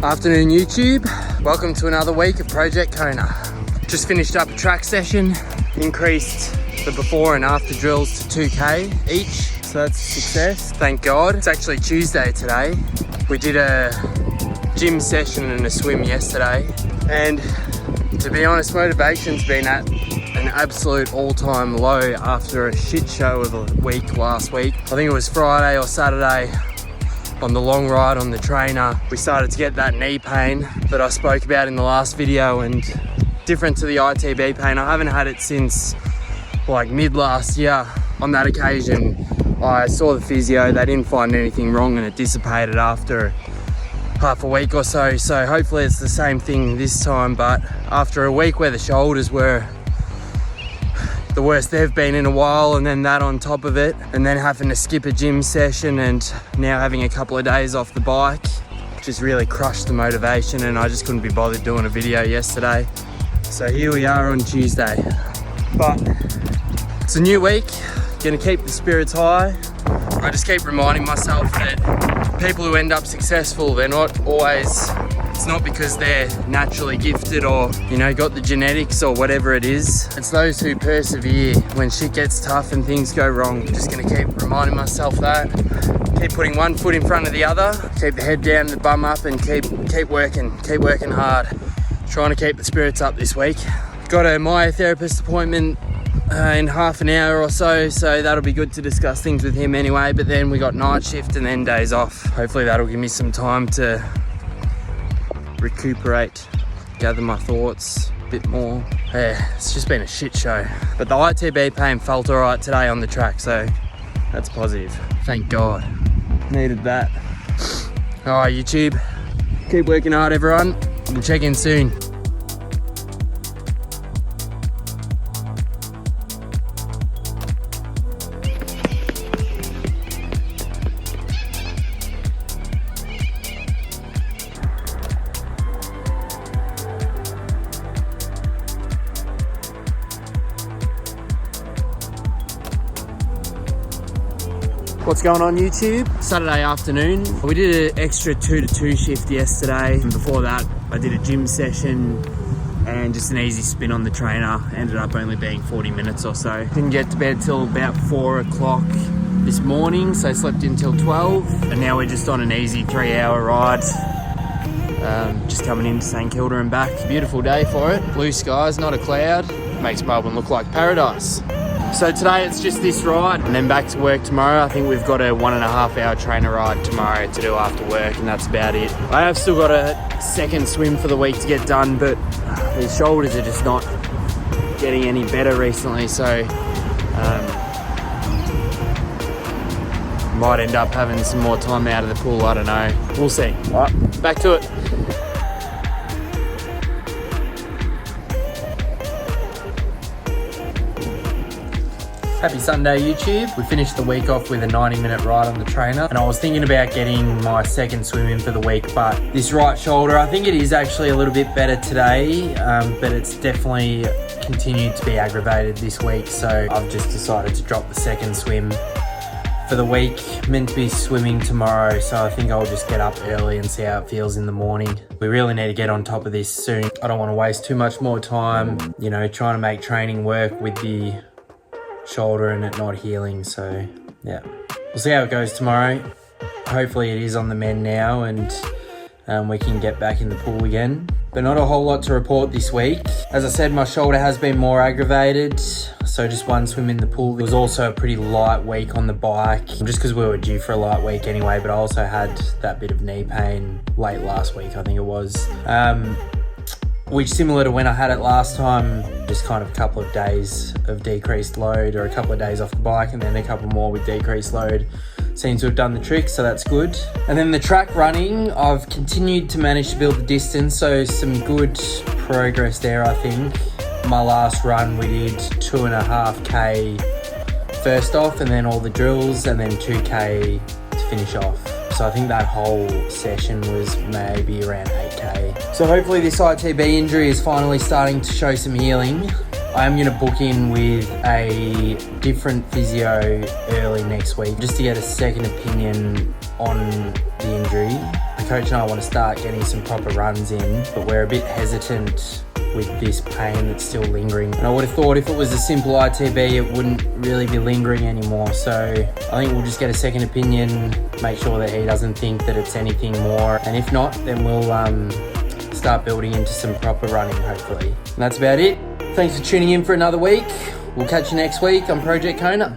Afternoon YouTube, welcome to another week of Project Kona. Just finished up a track session, increased the before and after drills to 2k each, so that's a success, thank God. It's actually Tuesday today. We did a gym session and a swim yesterday, and to be honest, motivation's been at an absolute all-time low after a shit show of a week last week. I think it was Friday or Saturday. On the long ride on the trainer, we started to get that knee pain that I spoke about in the last video, and different to the ITB pain, I haven't had it since like mid last year. On that occasion, I saw the physio, they didn't find anything wrong and it dissipated after half a week or so. So hopefully it's the same thing this time, but after a week where the shoulders were the worst they've been in a while, and then that on top of it, and then having to skip a gym session and now having a couple of days off the bike, just really crushed the motivation, and I just couldn't be bothered doing a video yesterday. So here we are on Tuesday, but it's a new week, gonna keep the spirits high. I just keep reminding myself that people who end up successful, they're not always, it's not because they're naturally gifted or, you know, got the genetics or whatever it is. It's those who persevere when shit gets tough and things go wrong. Just gonna keep reminding myself that. Keep putting one foot in front of the other, keep the head down, the bum up, and keep working hard. Trying to keep the spirits up this week. Got a myotherapist appointment in half an hour or so that'll be good to discuss things with him anyway. But then we got night shift and then days off. Hopefully that'll give me some time to recuperate, gather my thoughts a bit more. Yeah, it's just been a shit show. But the ITB pain felt alright today on the track, so that's positive. Thank God. Needed that. Alright YouTube, keep working hard everyone. We'll check in soon. What's going on YouTube? Saturday afternoon. We did an extra 2 to 2 shift yesterday. And before that, I did a gym session and just an easy spin on the trainer. Ended up only being 40 minutes or so. Didn't get to bed till about 4 o'clock this morning, so I slept until 12. And now we're just on an easy 3-hour ride. Just coming into St Kilda and back. Beautiful day for it. Blue skies, not a cloud. Makes Melbourne look like paradise. So today it's just this ride and then back to work tomorrow. I think we've got a 1.5 hour trainer ride tomorrow to do after work, and that's about it. I have still got a second swim for the week to get done, but these shoulders are just not getting any better recently, so might end up having some more time out of the pool, I don't know. We'll see. All right, back to it. Happy Sunday YouTube. We finished the week off with a 90-minute ride on the trainer, and I was thinking about getting my second swim in for the week, but this right shoulder, I think it is actually a little bit better today, but it's definitely continued to be aggravated this week, so I've just decided to drop the second swim for the week. Meant to be swimming tomorrow, so I think I'll just get up early and see how it feels in the morning. We really need to get on top of this soon. I don't want to waste too much more time, you know, trying to make training work with the shoulder and it not healing. So yeah, we'll see how it goes tomorrow. Hopefully it is on the mend now, and we can get back in the pool again. But not a whole lot to report this week. As I said, my shoulder has been more aggravated, so just one swim in the pool. It was also a pretty light week on the bike, just because we were due for a light week anyway, but I also had that bit of knee pain late last week, I think it was. Which, similar to when I had it last time, just kind of a couple of days of decreased load, or a couple of days off the bike and then a couple more with decreased load seems to have done the trick, so that's good. And then the track running, I've continued to manage to build the distance, so some good progress there, I think. My last run we did 2.5k first off, and then all the drills, and then 2k to finish off. So I think that whole session was maybe around 8k. So hopefully this ITB injury is finally starting to show some healing. I am going to book in with a different physio early next week just to get a second opinion on the injury. I coach and I want to start getting some proper runs in, but we're a bit hesitant with this pain that's still lingering. And I would have thought if it was a simple ITB, it wouldn't really be lingering anymore. So I think we'll just get a second opinion, make sure that he doesn't think that it's anything more. And if not, then we'll start building into some proper running, hopefully. And that's about it. Thanks for tuning in for another week. We'll catch you next week on Project Kona.